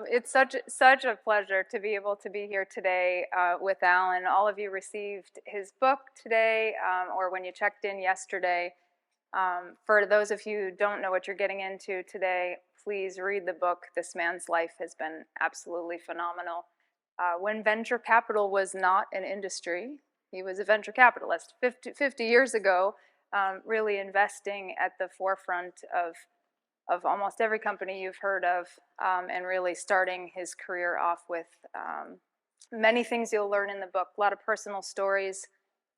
It's such a pleasure to be able to be here today with Alan. All of you received his book today, or when you checked in yesterday. For those of you who don't know what you're getting into today, please read the book. This man's life has been absolutely phenomenal. When venture capital was not an industry, he was a venture capitalist 50 years ago, really investing at the forefront of almost every company you've heard of, and really starting his career off with many things you'll learn in the book, a lot of personal stories,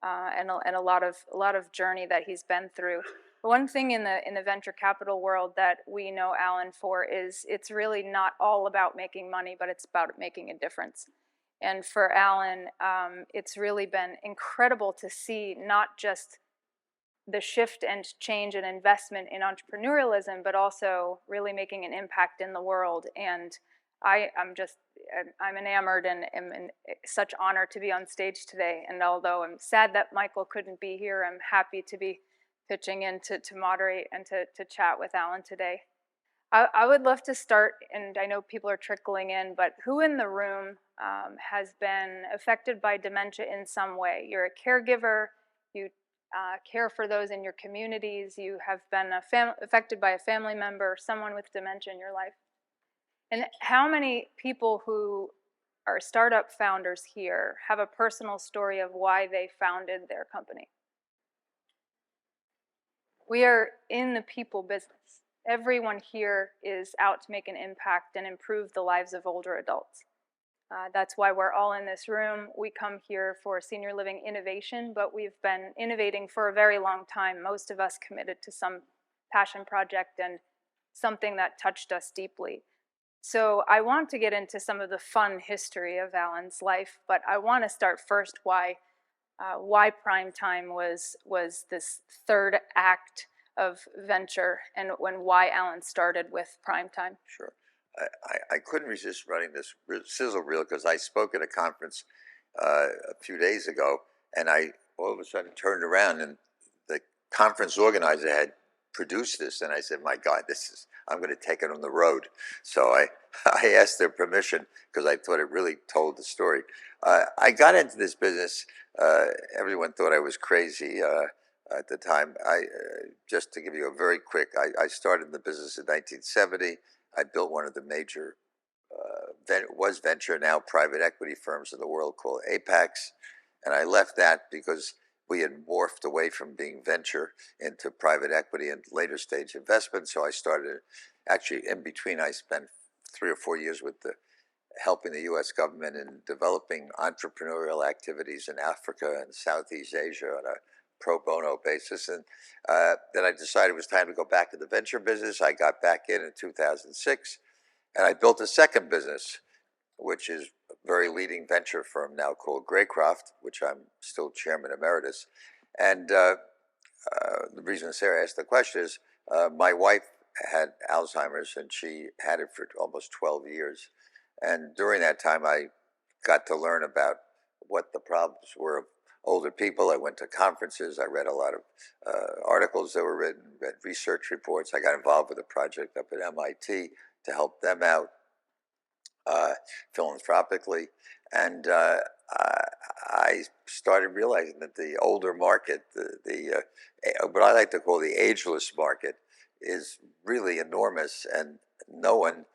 and a lot of journey that he's been through. One thing in the venture capital world that we know Alan for is it's really not all about making money, but it's about making a difference. And for Alan, it's really been incredible to see not just the shift and change and investment in entrepreneurialism, but also really making an impact in the world. And I'm enamored and am in such honor to be on stage today. And although I'm sad that Michael couldn't be here, I'm happy to be pitching in to moderate and to chat with Alan today. I would love to start, and I know people are trickling in, but who in the room has been affected by dementia in some way? You're a caregiver, you care for those in your communities, you have been affected by a family member, someone with dementia in your life. And how many people who are startup founders here have a personal story of why they founded their company? We are in the people business. Everyone here is out to make an impact and improve the lives of older adults. That's why we're all in this room. We come here for senior living innovation, but we've been innovating for a very long time. Most of us committed to some passion project and something that touched us deeply. So I want to get into some of the fun history of Alan's life, but I want to start first why Primetime was this third act of venture, and why Alan started with Primetime. Sure. I couldn't resist running this sizzle reel because I spoke at a conference a few days ago, and I all of a sudden turned around and the conference organizer had produced this, and I said, "My God, I'm going to take it on the road." So I asked their permission because I thought it really told the story. I got into this business. Everyone thought I was crazy at the time. Just to give you a very quick, I started in the business in 1970. I built one of the major, was venture, now private equity firms in the world called Apex. And I left that because we had morphed away from being venture into private equity and later stage investment. So I started, actually in between, I spent 3 or 4 years with helping the US government in developing entrepreneurial activities in Africa and Southeast Asia on a pro bono basis. And then I decided it was time to go back to the venture business. I got back in 2006, and I built a second business, which is a very leading venture firm now called Graycroft, which I'm still chairman emeritus. And the reason Sarah asked the question is my wife had Alzheimer's, and she had it for almost 12 years. And during that time, I got to learn about what the problems were of older people. I went to conferences. I read a lot of articles that were written, read research reports. I got involved with a project up at MIT to help them out philanthropically. And I started realizing that the older market, what I like to call the ageless market, is really enormous, and no one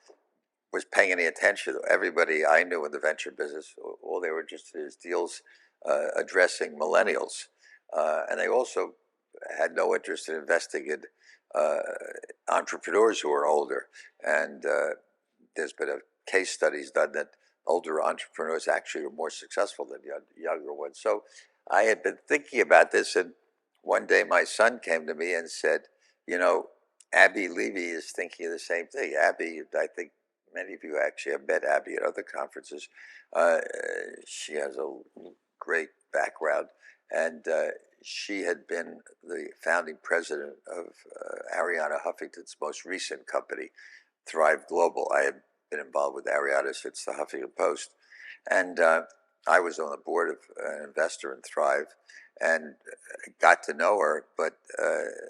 was paying any attention. Everybody I knew in the venture business, all they were interested in is deals addressing millennials. And they also had no interest in investing in entrepreneurs who are older. And there's been case studies done that older entrepreneurs actually are more successful than younger ones. So I had been thinking about this, and one day my son came to me and said, "You know, Abby Levy is thinking of the same thing." Abby, I think many of you actually have met Abby at other conferences. She has a great background, and she had been the founding president of Arianna Huffington's most recent company, Thrive Global. I had been involved with Arianna since the Huffington Post, and I was on the board of an investor in Thrive, and got to know her. But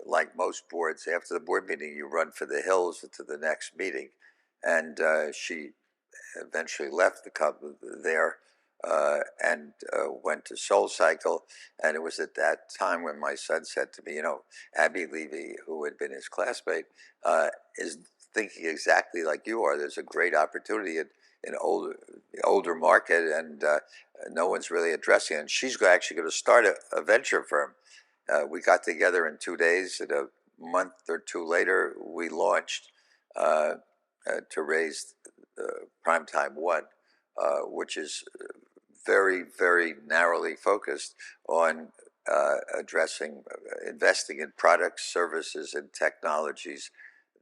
like most boards, after the board meeting, you run for the hills to the next meeting. And she eventually left the company there and went to Soul Cycle. And it was at that time when my son said to me, Abby Levy, who had been his classmate, is thinking exactly like you are. There's a great opportunity in older market, and no one's really addressing it. And she's actually going to start a venture firm. We got together in 2 days, and a month or two later, we launched to raise Primetime One, which is very, very narrowly focused on addressing, investing in products, services, and technologies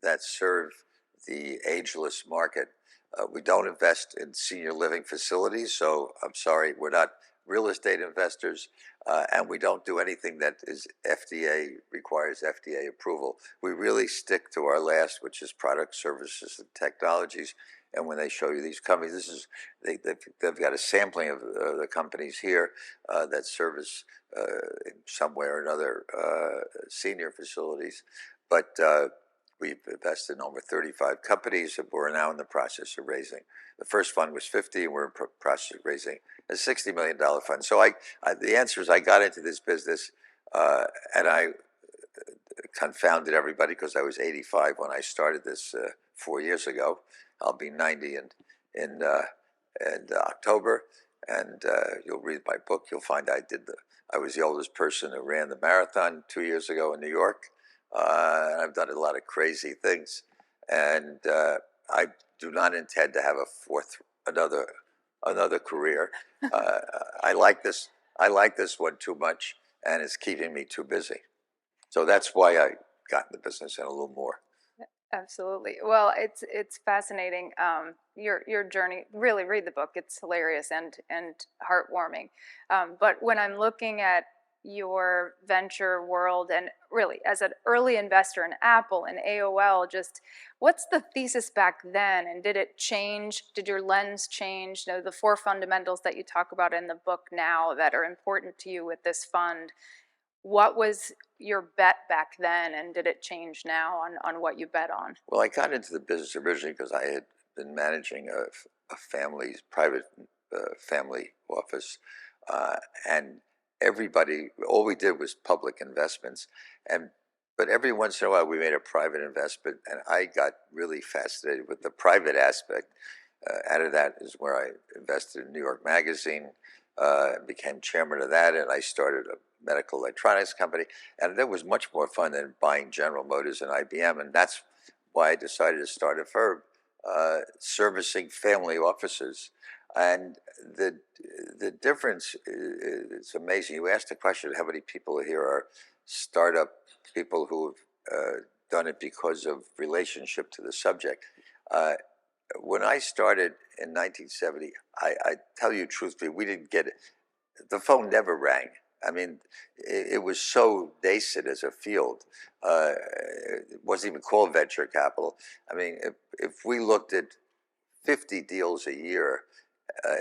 that serve the ageless market. We don't invest in senior living facilities, so I'm sorry, we're not real estate investors, and we don't do anything that is requires FDA approval. We really stick to our last, which is products, services, and technologies. And when they show you these companies, they've got a sampling of the companies here that service in some way or another senior facilities. But we've invested in over 35 companies, and we're now in the process of raising. The first fund was 50, and we're in process of raising a $60 million fund. So the answer is I got into this business, and I confounded everybody because I was 85 when I started this 4 years ago. I'll be 90 in October, and you'll read my book. You'll find I was the oldest person who ran the marathon 2 years ago in New York. I've done a lot of crazy things, and I do not intend to have another career. I like this. I like this one too much, and it's keeping me too busy. So that's why I got in the business and a little more. Absolutely. Well, it's fascinating. Your journey. Really read the book. It's hilarious and heartwarming. But when I'm looking at your venture world, and really as an early investor in Apple and AOL, just what's the thesis back then, and did it change? Did your lens change? The four fundamentals that you talk about in the book now that are important to you with this fund. What was your bet back then, and did it change now on what you bet on? Well, I got into the business originally because I had been managing a family's private family office, and all we did was public investments, but every once in a while we made a private investment, and I got really fascinated with the private aspect. Out of that is where I invested in New York Magazine, became chairman of that, and I started a medical electronics company, and that was much more fun than buying General Motors and IBM, and that's why I decided to start a firm servicing family offices. And the difference is amazing. You asked the question, how many people here are startup people who have done it because of relationship to the subject? When I started in 1970, I tell you truthfully, we didn't get it. The phone never rang. I mean, it was so nascent as a field. It wasn't even called venture capital. I mean, if we looked at 50 deals a year,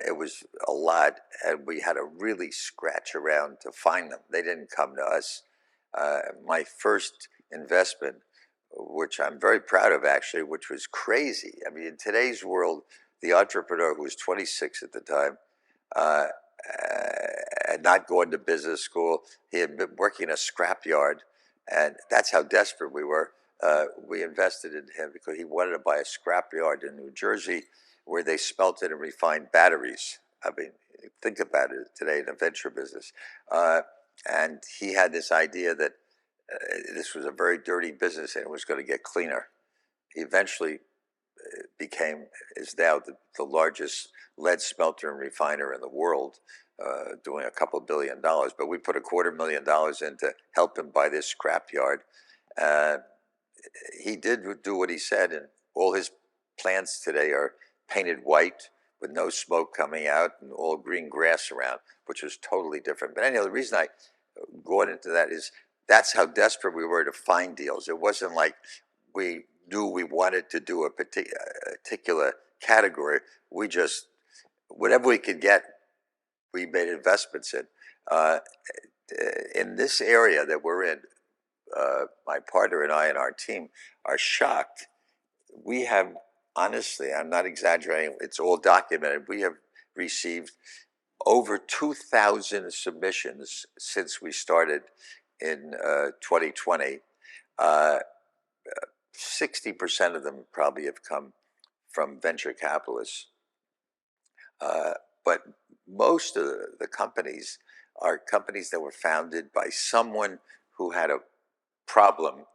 it was a lot, and we had to really scratch around to find them. They didn't come to us. My first investment, which I'm very proud of actually, which was crazy. I mean, in today's world, the entrepreneur who was 26 at the time, had not gone to business school. He had been working in a scrapyard, and that's how desperate we were. We invested in him because he wanted to buy a scrapyard in New Jersey where they smelted and refined batteries. I mean, think about it today in the venture business. And he had this idea that this was a very dirty business and it was going to get cleaner. He eventually is now the largest lead smelter and refiner in the world, doing a couple $2 billion. But we put $250,000 in to help him buy this scrapyard. He did do what he said, and all his plants today are painted white with no smoke coming out and all green grass around, which was totally different. But anyhow, the reason I got into that is that's how desperate we were to find deals. It wasn't like we knew we wanted to do a particular category. We just, whatever we could get, we made investments in. In this area that we're in, my partner and I and our team are shocked. We have honestly, I'm not exaggerating. It's all documented. We have received over 2,000 submissions since we started in 2020. 60% of them probably have come from venture capitalists. But most of the companies are companies that were founded by someone who had a problem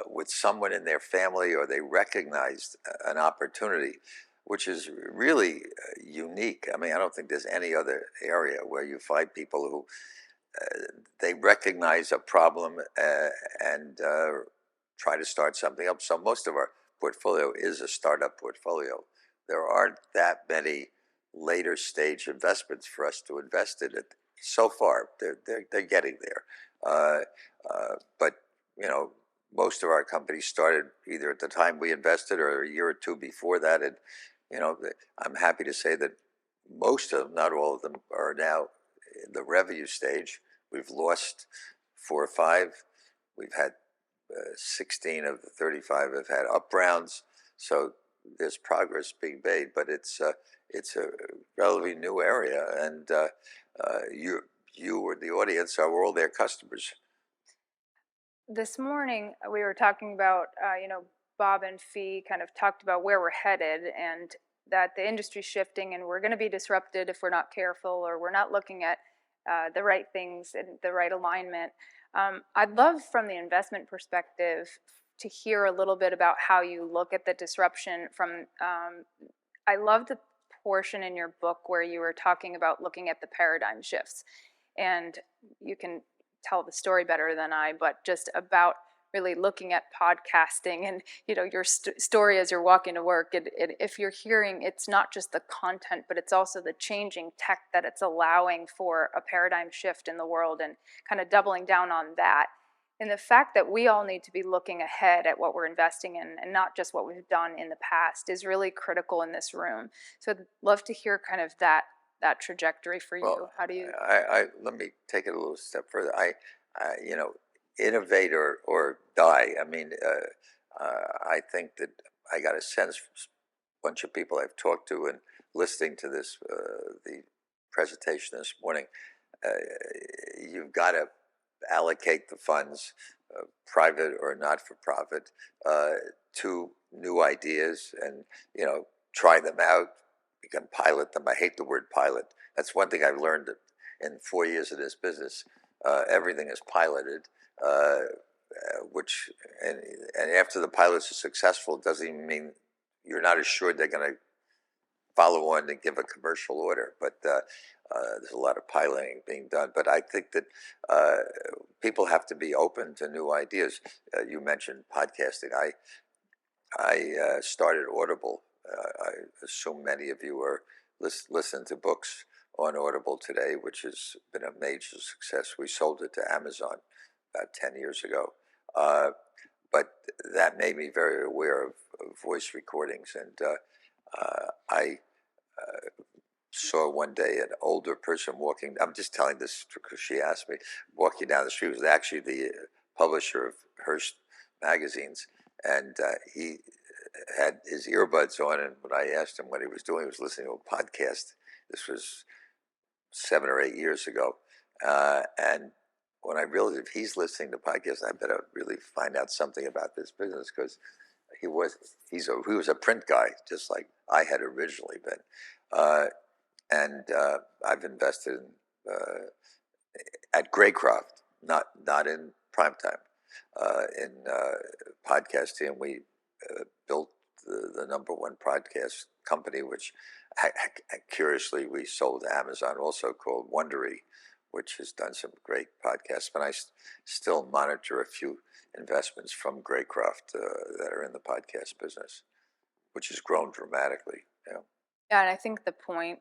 with someone in their family, or they recognized an opportunity, which is really unique. I mean, I don't think there's any other area where you find people who they recognize a problem and try to start something up. So most of our portfolio is a startup portfolio. There aren't that many later stage investments for us to invest in it. So far, they're getting there. But you know, most of our companies started either at the time we invested or a year or two before that. And you know, I'm happy to say that most of them, not all of them, are now in the revenue stage. We've lost 4 or 5. We've had 16 of the 35 have had up rounds. So there's progress being made, but it's a relatively new area, and you or the audience are all their customers. This morning we were talking about, Bob and Fee kind of talked about where we're headed, and that the industry's shifting and we're going to be disrupted if we're not careful or we're not looking at the right things and the right alignment. I'd love, from the investment perspective, to hear a little bit about how you look at the disruption from. I love the portion in your book where you were talking about looking at the paradigm shifts, and you can tell the story better than I, but just about really looking at podcasting and your story as you're walking to work. And if you're hearing, it's not just the content, but it's also the changing tech that it's allowing for a paradigm shift in the world, and kind of doubling down on that. And the fact that we all need to be looking ahead at what we're investing in and not just what we've done in the past is really critical in this room. So I'd love to hear kind of that trajectory for you. Well, How do you? I let me take it a little step further. You know, innovate or die. I mean, I think that I got a sense from a bunch of people I've talked to and listening to this the presentation this morning. Uh, you've got to allocate the funds, private or not for profit, to new ideas, and try them out. You can pilot them. I hate the word pilot. That's one thing I've learned in 4 years of this business. Everything is piloted, which and after the pilots are successful, it doesn't even mean you're not assured they're going to follow on and give a commercial order. But there's a lot of piloting being done. But I think that people have to be open to new ideas. You mentioned podcasting. I started Audible. I assume many of you are listen to books on Audible today, which has been a major success. We sold it to Amazon about 10 years ago. But that made me very aware of voice recordings. And I saw one day an older person walking. I'm just telling this because she asked me. Walking down the street, was actually the publisher of Hearst magazines, and he had his earbuds on. And when I asked him what he was doing, he was listening to a podcast. This was 7 or 8 years ago, and when I realized if he's listening to podcasts, I better really find out something about this business, because he was a print guy just like I had originally been. And I've invested in, at Graycroft, not in primetime, in podcasting. And we built the number one podcast company, which curiously we sold to Amazon, also called Wondery, which has done some great podcasts. But I still monitor a few investments from Graycroft that are in the podcast business, which has grown dramatically. Yeah, and I think the point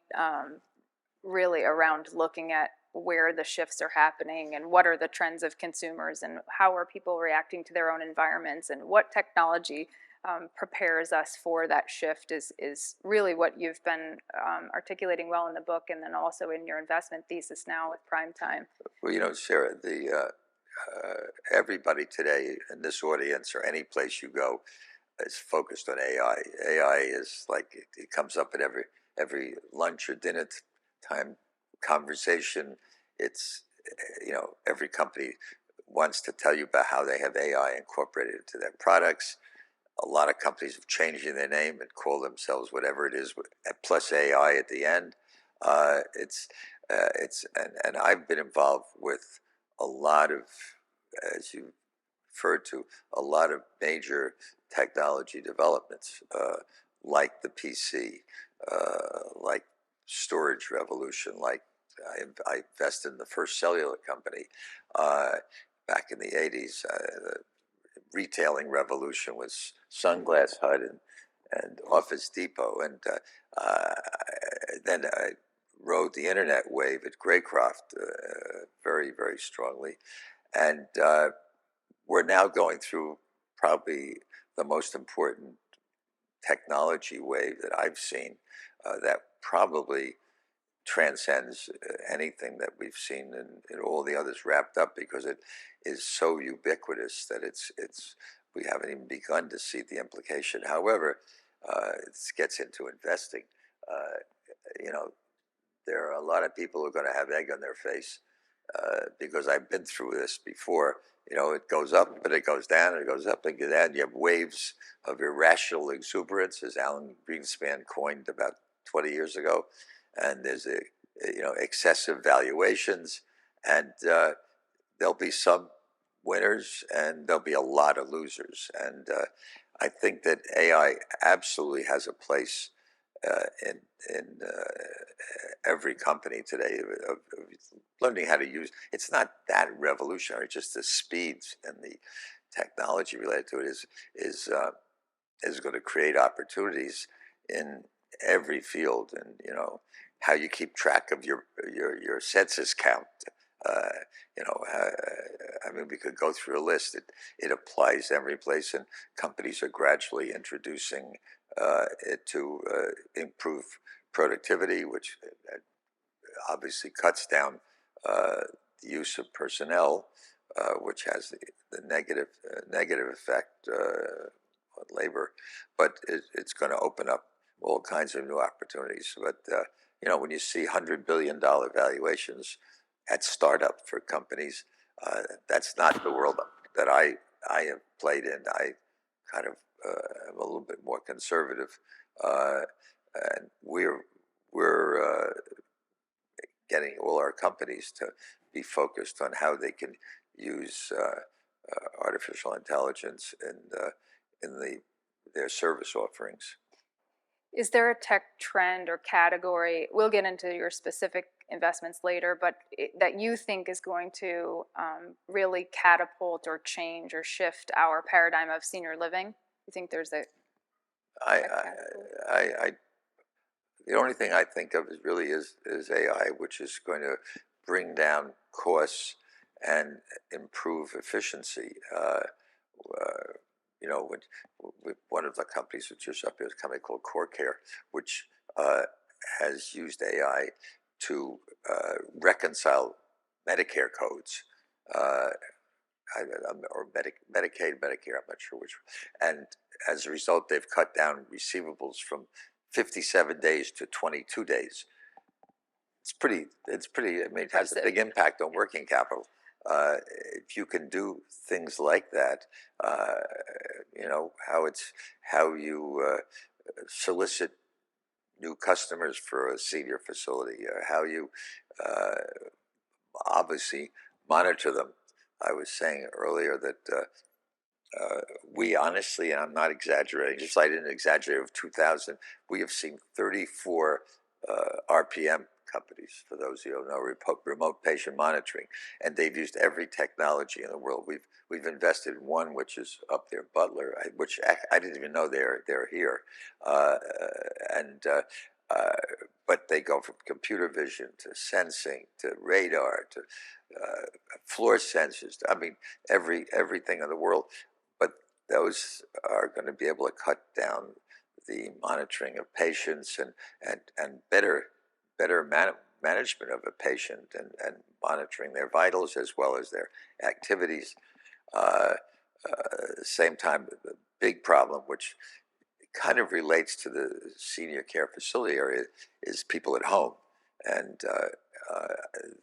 really around looking at where the shifts are happening and what are the trends of consumers and how are people reacting to their own environments and what technology prepares us for that shift is really what you've been articulating well in the book, and then also in your investment thesis now with Primetime. Well, Sarah, everybody today in this audience or any place you go, is focused on AI. AI is like it comes up at every lunch or dinner time conversation. It's every company wants to tell you about how they have AI incorporated into their products. A lot of companies have changed their name and call themselves whatever it is, plus AI at the end. And I've been involved with a lot of, as you referred to, a lot of major technology developments, like the PC, like storage revolution, like I invested in the first cellular company back in the 80s. The retailing revolution was Sunglass Hut and Office Depot. And then I rode the internet wave at Graycroft very, very strongly. And we're now going through probably the most important technology wave that I've seen that probably transcends anything that we've seen in all the others wrapped up, because it is so ubiquitous that it's we haven't even begun to see the implication. However, it gets into investing. There are a lot of people who are going to have egg on their face because I've been through this before. It goes up, but it goes down, and it goes up and down. You have waves of irrational exuberance, as Alan Greenspan coined about 20 years ago, and there's excessive valuations, and there'll be some winners, and there'll be a lot of losers. And I think that AI absolutely has a place in every company today of learning how to use. It's not that revolutionary; just the speeds and the technology related to it is going to create opportunities in every field. And how you keep track of your census count. I mean, we could go through a list. It applies every place, and companies are gradually introducing it to improve productivity, which obviously cuts down the use of personnel, which has the negative effect on labor. But it's going to open up all kinds of new opportunities. But when you see $100 billion valuations at startup for companies, that's not the world that I have played in. I kind of am a little bit more conservative, and we're getting all our companies to be focused on how they can use artificial intelligence in their service offerings. Is there a tech trend or category, we'll get into your specific investments later, but that you think is going to really catapult or change or shift our paradigm of senior living? You think there's a the only thing I think of is AI, which is going to bring down costs and improve efficiency. With one of the companies which is up here is a company called Core Care, which has used AI to reconcile Medicare codes, or Medicaid, Medicare, I'm not sure which. And as a result, they've cut down receivables from 57 days to 22 days. It's pretty, I mean, it has a big impact on working capital. If you can do things like that, how you solicit new customers for a senior facility, how you obviously monitor them. I was saying earlier that we honestly, and I'm not exaggerating, just I didn't exaggerate, of 2000, we have seen 34 RPM companies, for those who don't know, remote patient monitoring, and they've used every technology in the world. We've invested in one which is up there, Butler, which I didn't even know they're here, but they go from computer vision to sensing to radar to floor sensors. I mean, everything in the world. But those are going to be able to cut down the monitoring of patients and better management of a patient and monitoring their vitals as well as their activities. Same time, big problem, which kind of relates to the senior care facility area, is people at home. And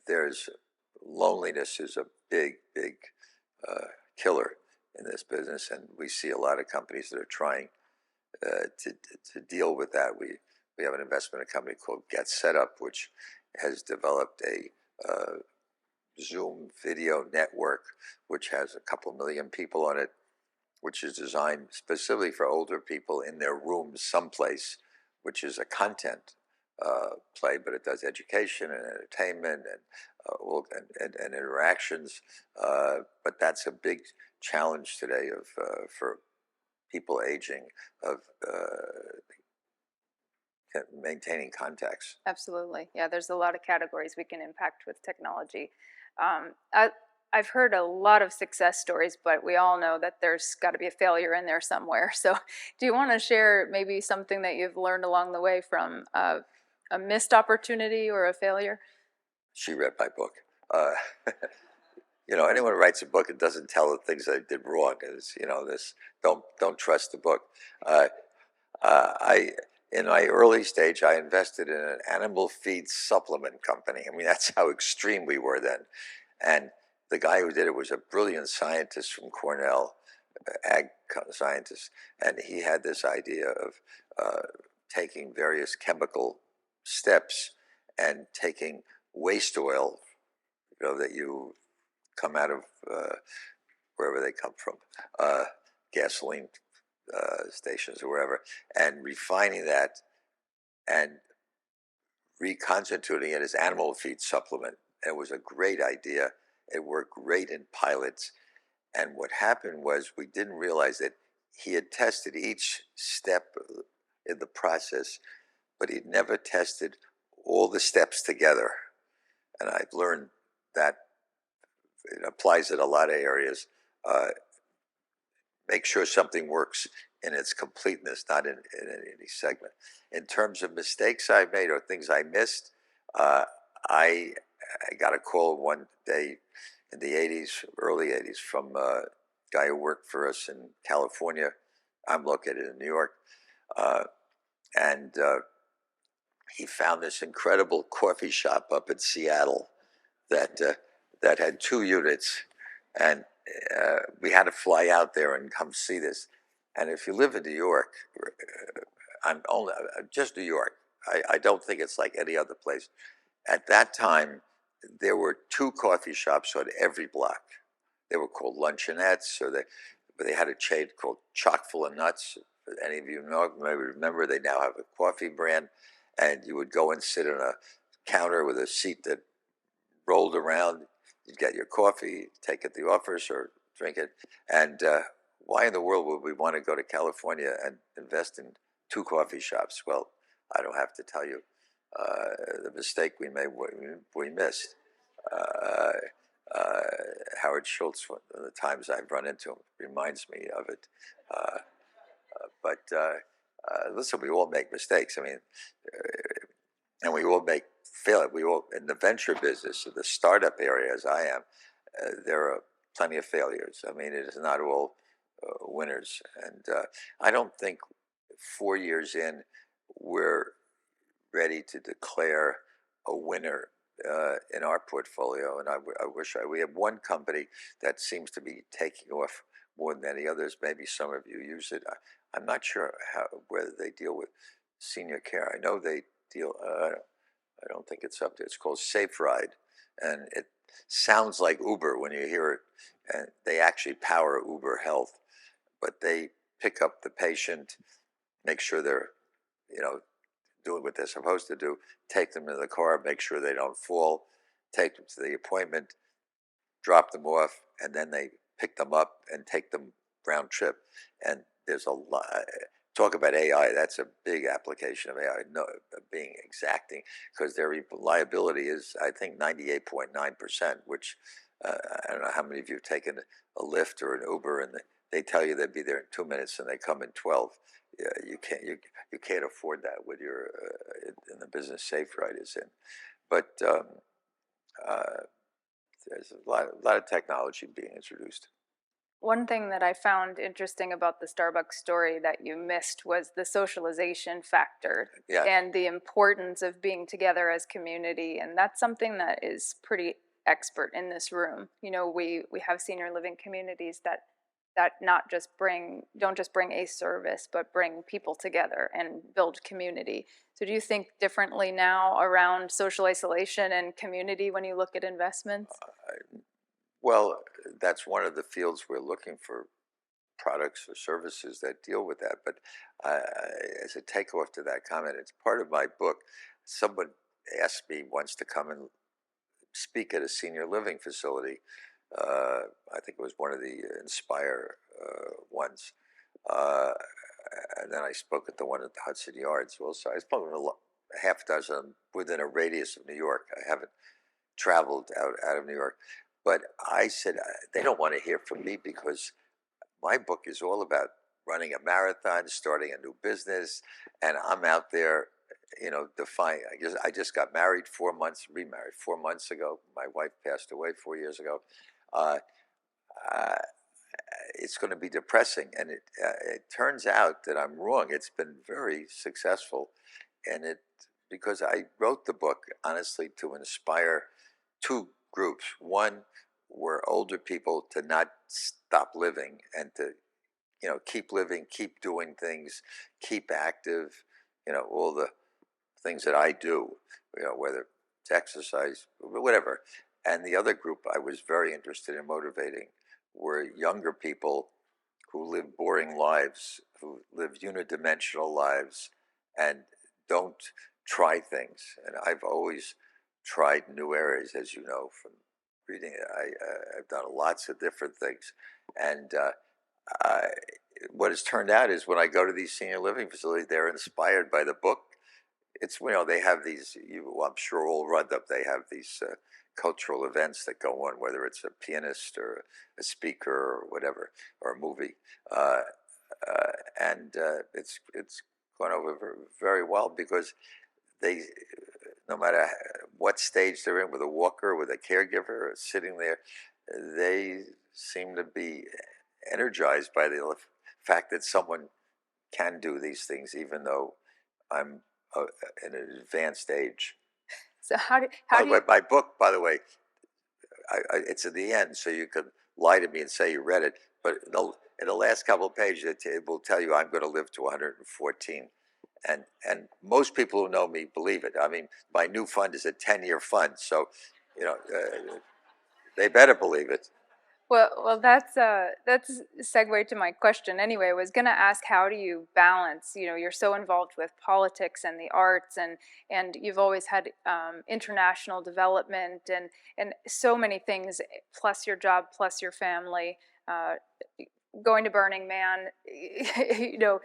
there's loneliness is a big killer in this business, and we see a lot of companies that are trying to deal with that. We have an investment in a company called Get Set Up, which has developed a Zoom video network, which has a couple million people on it, which is designed specifically for older people in their rooms someplace, which is a content play, but it does education and entertainment and interactions. But that's a big challenge today for people aging, of maintaining contacts. Absolutely. Yeah, there's a lot of categories we can impact with technology. I've heard a lot of success stories, but we all know that there's got to be a failure in there somewhere. So, do you want to share maybe something that you've learned along the way from a missed opportunity or a failure? She read my book. Anyone who writes a book and doesn't tell the things they did wrong is, this don't trust the book. I In my early stage, I invested in an animal feed supplement company. I mean, that's how extreme we were then. And the guy who did it was a brilliant scientist from Cornell, ag scientist, and he had this idea of taking various chemical steps and taking waste oil, that you come out of wherever they come from, gasoline stations or wherever, and refining that and reconstituting it as animal feed supplement. And it was a great idea. It worked great in pilots. And what happened was, we didn't realize that he had tested each step in the process, but he'd never tested all the steps together. And I've learned that it applies in a lot of areas. Make sure something works in its completeness, not in any segment. In terms of mistakes I made or things I missed, I got a call one day in the 80s, early 80s, from a guy who worked for us in California. I'm located in New York. And he found this incredible coffee shop up in Seattle that had 2 units, and we had to fly out there and come see this. And if you live in New York, I'm only just New York. I don't think it's like any other place. At that time, there were 2 coffee shops on every block. They were called luncheonettes, but they had a chain called Chock full of Nuts. Any of you know, maybe remember, they now have a coffee brand, and you would go and sit on a counter with a seat that rolled around. You'd get your coffee, take it to the office, or drink it. And why in the world would we want to go to California and invest in 2 coffee shops? Well, I don't have to tell you the mistake we made, we missed. Howard Schultz, one of the times I've run into him, reminds me of it. But listen, we all make mistakes. I mean, and we all fail. We all, in the venture business, the startup area, as I am, there are plenty of failures. I mean, it is not all winners. And I don't think 4 years in, we're ready to declare a winner in our portfolio. And I wish we have one company that seems to be taking off more than any others. Maybe some of you use it. I'm not sure whether they deal with senior care. I know they deal. I don't think it's up there. It's called Safe Ride, and it sounds like Uber when you hear it. And they actually power Uber Health, but they pick up the patient, make sure they're, doing what they're supposed to do, take them in the car, make sure they don't fall, take them to the appointment, drop them off, and then they pick them up and take them round trip. And there's a lot. Talk about AI. That's a big application of AI, being exacting, because their reliability is, I think, 98.9%, which I don't know how many of you have taken a Lyft or an Uber, and they tell you they'll be there in 2 minutes, and they come in 12. Yeah, you can't afford that with your in the business Safe Ride is in. But there's a lot of technology being introduced. One thing that I found interesting about the Starbucks story that you missed was the socialization factor Yes. and the importance of being together as community. And that's something that is pretty expert in this room. You know, we have senior living communities that don't just bring a service, but bring people together and build community. So do you think differently now around social isolation and community when you look at investments? Well, that's one of the fields we're looking for products or services that deal with that. But as a takeoff to that comment, it's part of my book. Someone asked me once to come and speak at a senior living facility. I think it was one of the Inspire ones. Uh, and then I spoke at the one at the Hudson Yards. Well, so I spoke at a half dozen within a radius of New York. I haven't traveled out of New York. But I said, they don't want to hear from me because my book is all about running a marathon, starting a new business, and I'm out there, defying. I just got married remarried 4 months ago. My wife passed away 4 years ago. Uh, uh, it's going to be depressing, and it turns out that I'm wrong. It's been very successful, and because I wrote the book honestly to inspire two groups. One were older people to not stop living and to keep living, keep doing things, keep active, all the things that I do, whether it's exercise, whatever. And the other group I was very interested in motivating were younger people who live boring lives, who live unidimensional lives, and don't try things. And I've always tried new areas, as you know from reading it. I've done lots of different things, and I, what has turned out is when I go to these senior living facilities, they're inspired by the book. It's they have these. I'm sure all run up. They have these cultural events that go on, whether it's a pianist or a speaker or whatever, or a movie, and it's gone over very well because they, no matter what stage they're in, with a walker, with a caregiver, sitting there, they seem to be energized by the fact that someone can do these things, even though I'm in an advanced age. So By how the do way, you my book, by the way, it's at the end, so you can lie to me and say you read it. But in the last couple of pages, it will tell you I'm going to live to 114. And most people who know me believe it. I mean, my new fund is a 10-year fund, so they better believe it. well, that's a segue to my question anyway. I was going to ask, how do you balance? You know, you're so involved with politics and the arts, and you've always had international development and so many things, plus your job, plus your family. Going to Burning Man, you know,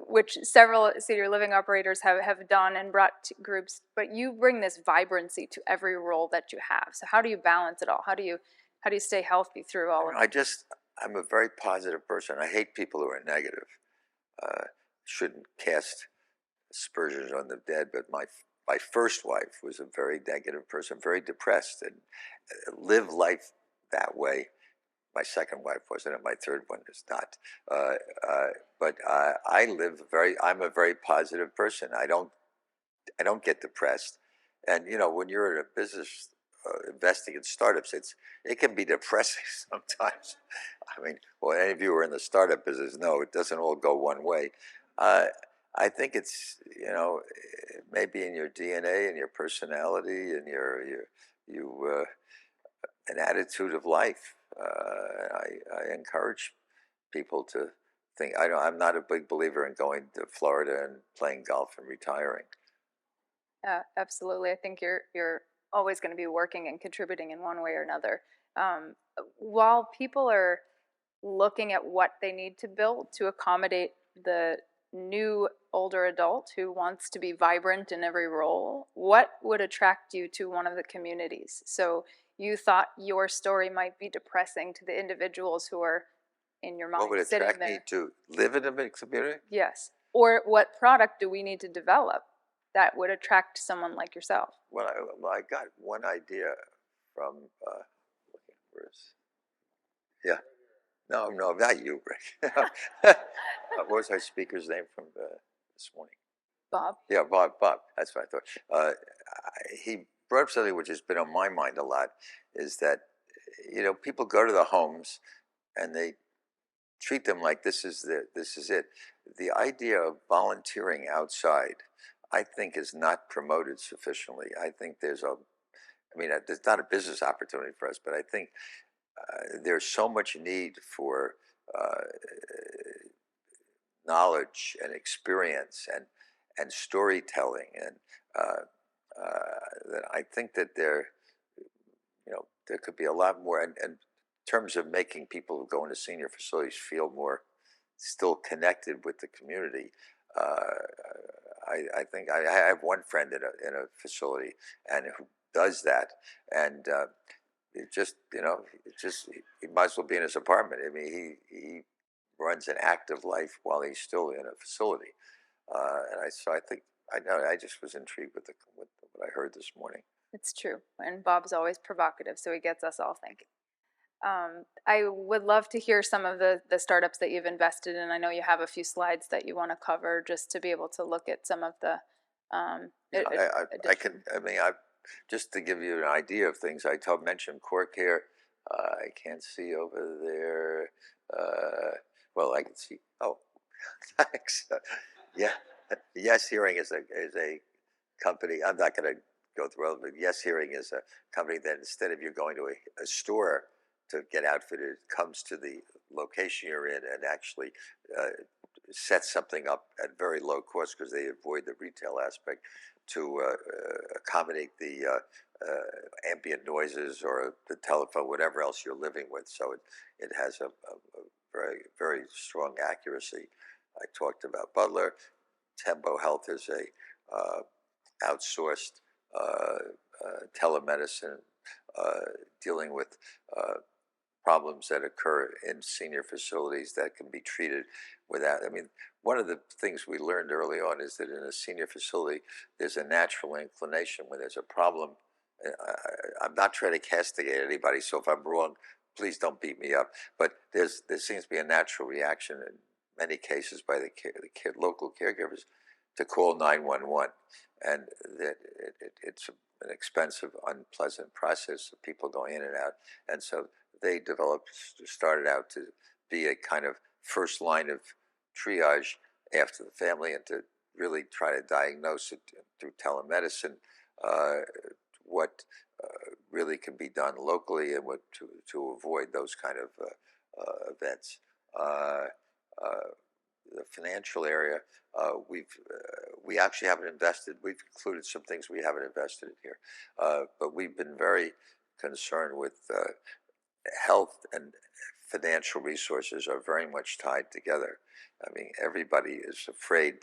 which several senior living operators have done and brought groups, but you bring this vibrancy to every role that you have. So how do you balance it all? How do you stay healthy through all of it? I'm a very positive person. I hate people who are negative. Shouldn't cast aspersions on the dead, but my first wife was a very negative person, very depressed, and lived life that way. My second wife wasn't, and my third one is not. Uh, but I'm a very positive person. I don't get depressed. And when you're in a business investing in startups, it can be depressing sometimes. I mean, well, any of you who are in the startup business know it doesn't all go one way. Uh, I think it's maybe in your DNA and your personality and you an attitude of life. I encourage people to think. I'm not a big believer in going to Florida and playing golf and retiring. Absolutely. I think you're always going to be working and contributing in one way or another. Um, while people are looking at what they need to build to accommodate the new older adult who wants to be vibrant in every role, what would attract you to one of the communities? So you thought your story might be depressing to the individuals who are in your What mind would sitting attract me there. to live in a mixed community? Yes. Or what product do we need to develop that would attract someone like yourself? Well, I got one idea from. Yeah, No, no, not you, Rick. What was our speaker's name from this morning? Bob? Yeah, Bob. That's what I thought. He brought up something which has been on my mind a lot, is that people go to the homes and they treat them like this is it. The idea of volunteering outside, I think, is not promoted sufficiently. I think I mean, it's not a business opportunity for us, but I think there's so much need for uh, knowledge and experience and storytelling and uh, that I think that there could be a lot more and in terms of making people who go into senior facilities feel more still connected with the community. Uh, I think I have one friend in a facility and who does that, and it just it just he might as well be in his apartment. I mean, he runs an active life while he's still in a facility, so I think I know I just was intrigued with what I heard this morning. It's true. And Bob's always provocative, so he gets us all thinking. I would love to hear some of the startups that you've invested in. I know you have a few slides that you want to cover just to be able to look at some of the Yeah, I can. I mean, I just to give you an idea of things. Mentioned Core Care. I can't see over there. Well, I can see. Oh, thanks. Yeah, Yes Hearing is a company. I'm not going to go through it, but Yes Hearing is a company that instead of you going to a store to get outfitted, comes to the location you're in and actually uh, set something up at very low cost because they avoid the retail aspect to accommodate the ambient noises or the telephone, whatever else you're living with. So it has a very, very strong accuracy. I talked about Butler. Tempo Health is a outsourced telemedicine dealing with problems that occur in senior facilities that can be treated without. I mean, one of the things we learned early on is that in a senior facility, there's a natural inclination when there's a problem. I'm not trying to castigate anybody, so if I'm wrong, please don't beat me up. But there seems to be a natural reaction in many cases by the local caregivers to call 911, and that it's an expensive, unpleasant process of people going in and out, and so they started out to be a kind of first line of triage after the family and to really try to diagnose it through telemedicine, uh, what really can be done locally and what to avoid those kind of events. Uh, uh, the financial area, we actually haven't invested. We've included some things we haven't invested in here, but we've been very concerned with health and financial resources are very much tied together. I mean, everybody is afraid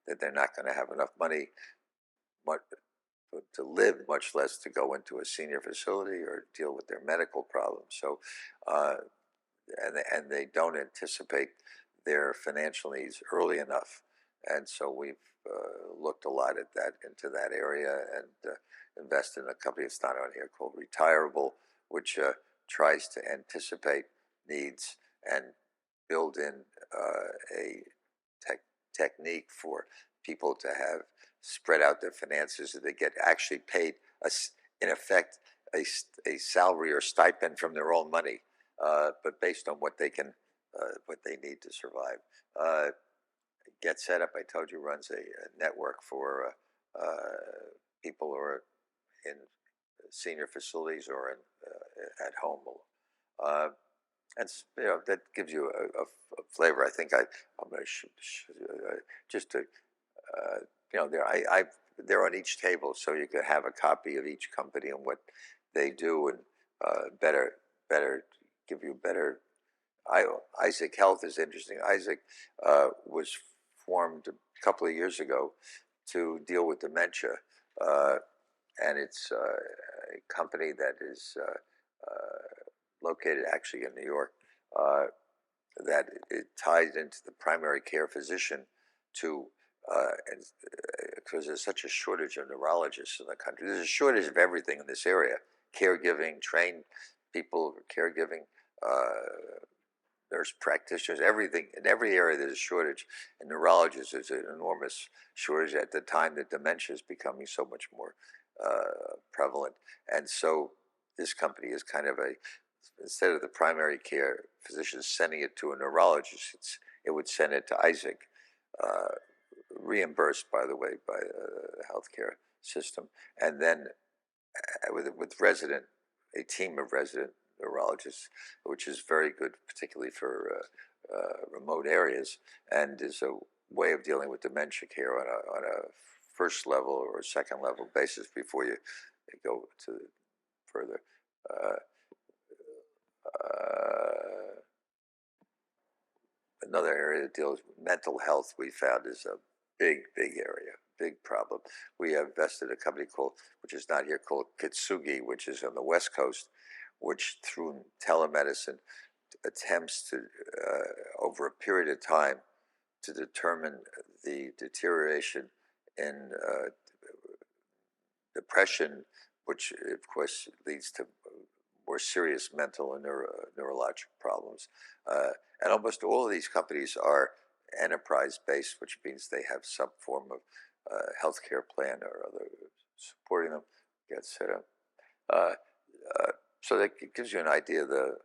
that they're not going to have enough money to live, much less to go into a senior facility or deal with their medical problems. So, uh, and they don't anticipate their financial needs early enough, and so we've looked a lot at that into that area and invested in a company that's not on here called Retirable, which tries to anticipate needs and build in a technique for people to have spread out their finances so they get actually paid in effect a salary or stipend from their own money, but based on what they need to survive. Get Set Up, I told you, runs a network for people who are in senior facilities or at home. Uh, and that gives you a flavor. I think I'm going to just to they're on each table, so you could have a copy of each company and what they do, and better give you better. Isaac Health is interesting. Isaac was formed a couple of years ago to deal with dementia, uh, and it's a company that is located actually in New York. That it ties into the primary care physician to and because there's such a shortage of neurologists in the country. There's a shortage of everything in this area: caregiving, trained people, caregiving, nurse practitioners, everything. In every area there's a shortage. In neurologists, there's an enormous shortage at the time that dementia is becoming so much more prevalent. And so this company is kind of instead of the primary care physician sending it to a neurologist, it would send it to Isaac, reimbursed, by the way, by the healthcare system, and then with a team of resident neurologists, which is very good, particularly for remote areas, and is a way of dealing with dementia care on a first level or second level basis before you go to further. Another area that deals with mental health, we found, is a big area, big problem. We have invested in a company which is not here, called Kitsugi, which is on the West Coast, which through telemedicine attempts to, over a period of time, to determine the deterioration in depression, which of course leads to more serious mental and neurologic problems. And almost all of these companies are enterprise-based, which means they have some form of healthcare plan or other supporting them get set up. So that gives you an idea of the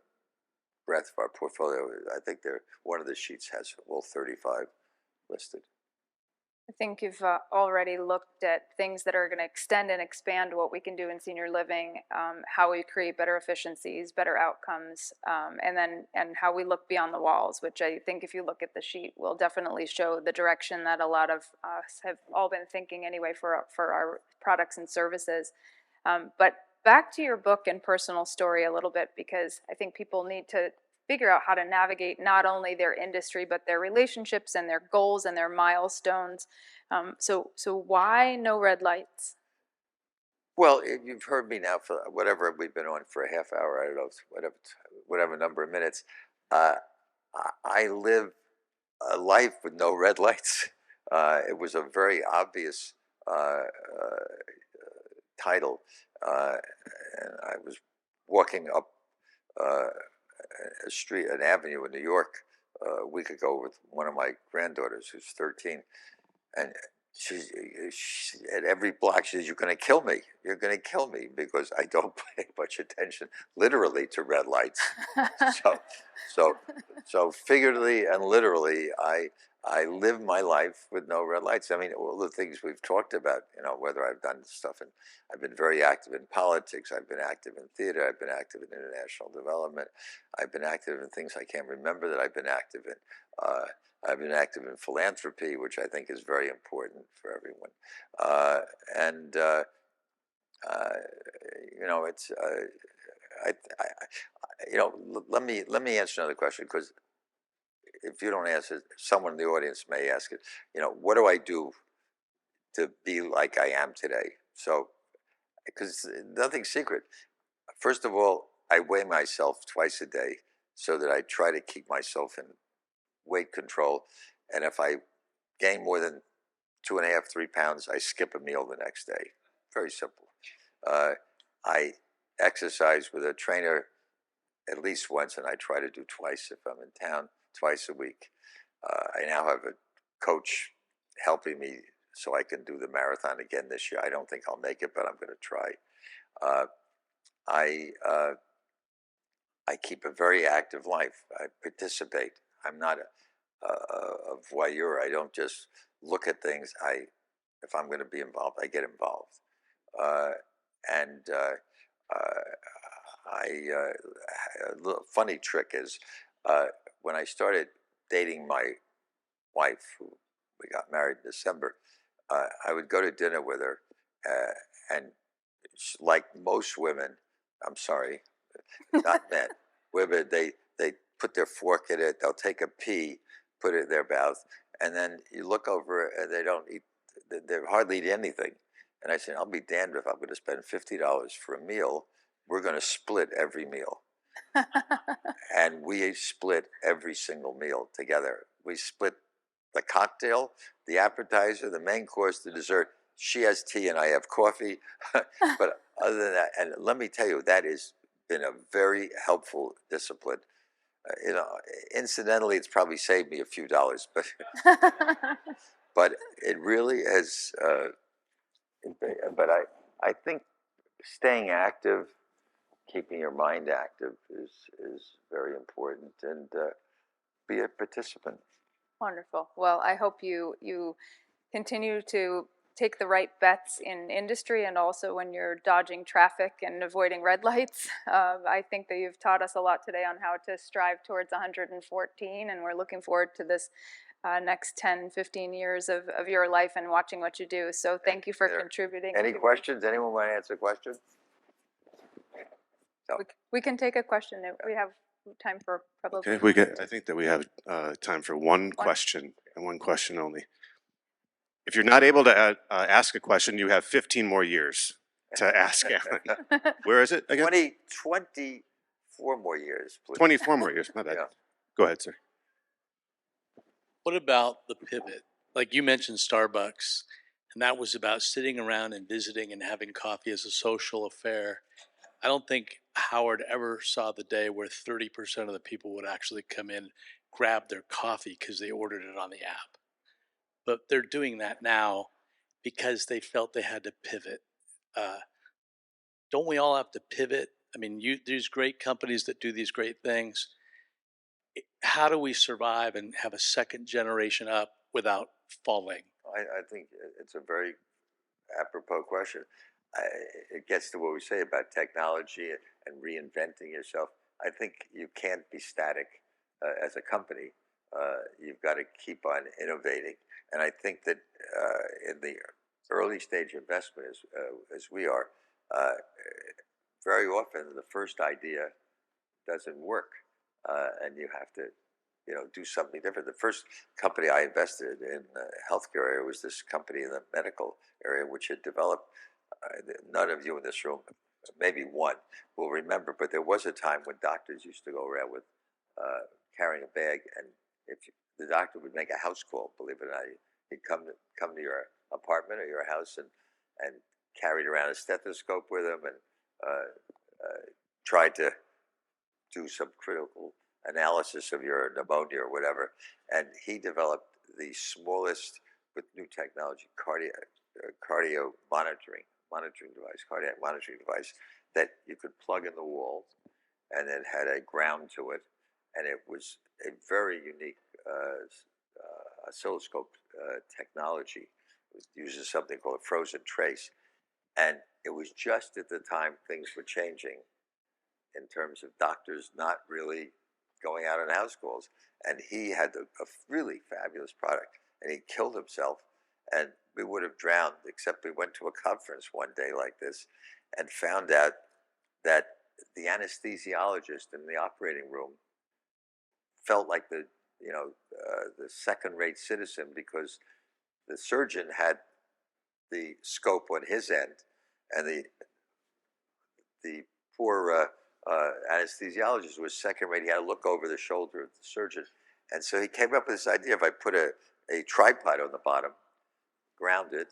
breadth of our portfolio. I think one of the sheets has all 35 listed. I think you've already looked at things that are going to extend and expand what we can do in senior living, how we create better efficiencies, better outcomes, and how we look beyond the walls, which I think if you look at the sheet will definitely show the direction that a lot of us have all been thinking anyway for our products and services. But back to your book and personal story a little bit, because I think people need to figure out how to navigate not only their industry, but their relationships and their goals and their milestones. So why no red lights? Well, you've heard me now for whatever we've been on for a half hour. I don't know, whatever number of minutes. I live a life with no red lights. It was a very obvious title, and I was walking up an avenue in New York a week ago with one of my granddaughters who's 13, and she at every block she says, "You're going to kill me. You're going to kill me," because I don't pay much attention, literally, to red lights. So figuratively and literally, I live my life with no red lights. I mean, all the things we've talked about, whether I've done stuff, and I've been very active in politics, I've been active in theater, I've been active in international development, I've been active in things I can't remember that I've been active in. I've been active in philanthropy, which I think is very important for everyone. It's let me answer another question, because if you don't answer, someone in the audience may ask it. What do I do to be like I am today? So, because nothing's secret. First of all, I weigh myself twice a day so that I try to keep myself in weight control. And if I gain more than 2.5, 3 pounds, I skip a meal the next day. Very simple. I exercise with a trainer at least once, and I try to do twice if I'm in town, twice a week. I now have a coach helping me so I can do the marathon again this year. I don't think I'll make it, but I'm going to try. I keep a very active life. I participate. I'm not a voyeur. I don't just look at things. If I'm going to be involved, I get involved. A little funny trick is, when I started dating my wife, who we got married in December, I would go to dinner with her, and like most women, I'm sorry, not men, women, they put their fork in it, they'll take a pea, put it in their mouth, and then you look over and they don't eat, they hardly eat anything. And I said, I'll be damned if I'm going to spend $50 for a meal. We're going to split every meal. And we split every single meal together. We split the cocktail, the appetizer, the main course, the dessert. She has tea and I have coffee. But other than that, and let me tell you, that has been a very helpful discipline. You know, incidentally, it's probably saved me a few dollars, but but it really has. But I think staying active, keeping your mind active is very important, and be a participant. Wonderful. Well, I hope you continue to take the right bets in industry and also when you're dodging traffic and avoiding red lights. I think that you've taught us a lot today on how to strive towards 114, and we're looking forward to this next 10, 15 years of your life and watching what you do. So thank you for contributing. Any questions? Anyone want to answer a question? No. We can take a question. We have time for probably. Okay, I think that we have time for one question and one question only. If you're not able to ask a question, you have 15 more years to ask Alan. Where is it again? 24 more years, please. 24 more years, my bad. Yeah. Go ahead, sir. What about the pivot? Like you mentioned Starbucks, and that was about sitting around and visiting and having coffee as a social affair. I don't think Howard ever saw the day where 30% of the people would actually come in, grab their coffee because they ordered it on the app. But they're doing that now because they felt they had to pivot. Don't we all have to pivot? I mean, these great companies that do these great things, how do we survive and have a second generation up without falling? I think it's a very apropos question. It gets to what we say about technology and reinventing yourself. I think you can't be static as a company. You've got to keep on innovating. And I think that in the early stage investment, as we are, very often the first idea doesn't work, and you have to, do something different. The first company I invested in the healthcare area was this company in the medical area, which had developed. None of you in this room, maybe one, will remember, but there was a time when doctors used to go around with carrying a bag, and the doctor would make a house call, believe it or not, he'd come to your apartment or your house and carried around a stethoscope with him and tried to do some critical analysis of your pneumonia or whatever. And he developed the smallest, with new technology, cardiac monitoring device that you could plug in the wall, and it had a ground to it, and it was a very unique oscilloscope technology. It uses something called a frozen trace, and it was just at the time things were changing in terms of doctors not really going out on house calls, and he had a really fabulous product, and he killed himself, and we would have drowned, except we went to a conference one day like this and found out that the anesthesiologist in the operating room felt like the second-rate citizen, because the surgeon had the scope on his end, and the poor anesthesiologist was second-rate. He had to look over the shoulder of the surgeon, and so he came up with this idea: if I put a tripod on the bottom, grounded,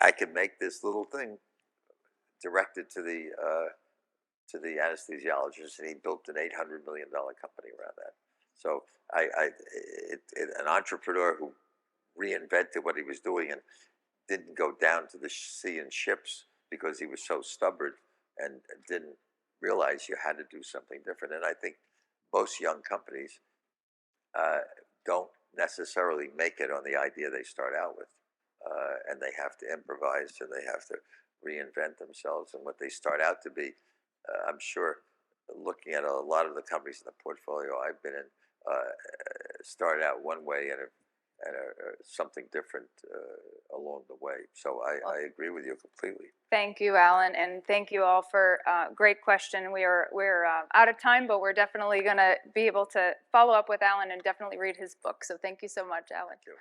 I can make this little thing directed to the anesthesiologist, and he built an $800 million company around that. So an entrepreneur who reinvented what he was doing and didn't go down to the sea in ships because he was so stubborn and didn't realize you had to do something different. And I think most young companies don't necessarily make it on the idea they start out with, and they have to improvise, and they have to reinvent themselves. And what they start out to be, I'm sure, looking at a lot of the companies in the portfolio I've been in, started out one way and something different along the way. So I agree with you completely. Thank you, Alan, and thank you all for great question. We're out of time, but we're definitely going to be able to follow up with Alan and definitely read his book. So thank you so much, Alan. Thank you.